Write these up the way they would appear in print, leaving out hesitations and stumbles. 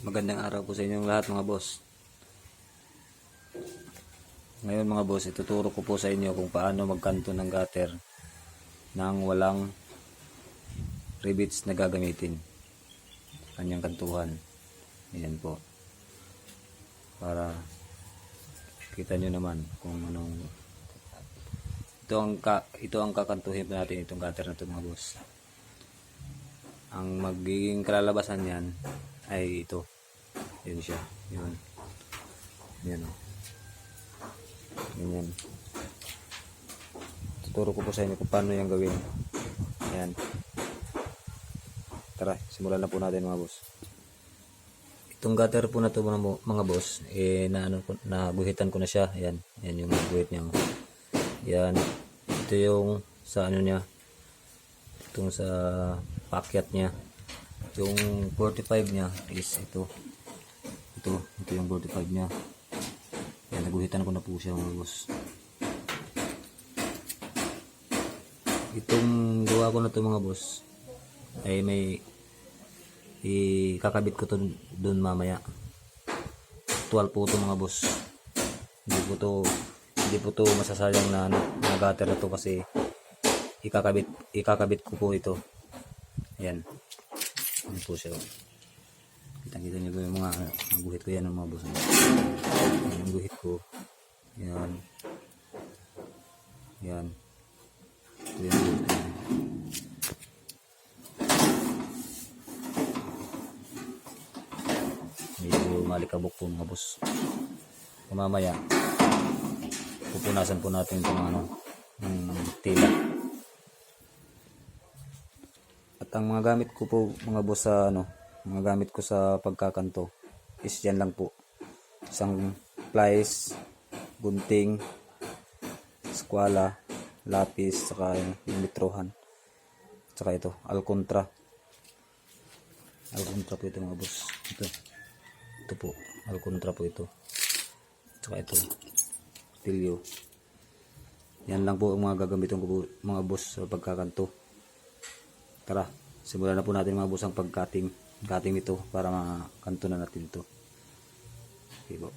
Magandang araw po sa inyong lahat mga boss. Ngayon mga boss, ituturo ko po sa inyo kung paano magkanto ng gutter nang walang revits na gagamitin. Kanyang kantuhan. Ayan po. Para kita nyo naman kung anong ito ang kakantuhin natin, itong gutter na ito mga boss. Ang magiging kalalabasan niyan ay ito. Yun siya. Yun. Yan o. Ganyan. Tuturo ko po sa inyo kung paano yung gawin. Ayan. Tara, simulan na po natin mga boss. Itong gutter po na ito mga boss, naguhitan ko na siya. Ayan. Ayan yung guhit niya. Ayan. Ito yung sa ano niya. Itong sa packet niya. Yung 45 niya is ito. Ito yung 45 niya. Yan, naguhitan ko na po siya mga boss. Itong gawa ko na to mga boss ay may ikakabit ko to dun mamaya. Actual po to mga boss. Hindi po to masasayang na gutter na to kasi ikakabit ko po ito. Ayan. Ano po siya. Kita nyo yung mga guhit ko yan mga boss. Yan yung guhit ko. Yan. Yan. Ito yung guhit ko. Medyo malikabok po mga boss. Mamaya pupunasan po natin itong tila. At ang mga gamit ko po mga boss sa mga gamit ko sa pagkakanto is yan lang po. Isang plies, gunting, skwala, lapis, saka yung litrohan. Saka ito, alcontra. Alcontra po ito mga boss. Ito po, alcontra po ito. Saka ito, tilyo. Yan lang po ang mga gagamitin ko po mga boss sa pagkakanto. Tara, simulan na po natin mga boss ang pagkating ito para makanto na natin ito. Okay po.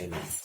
Ayun.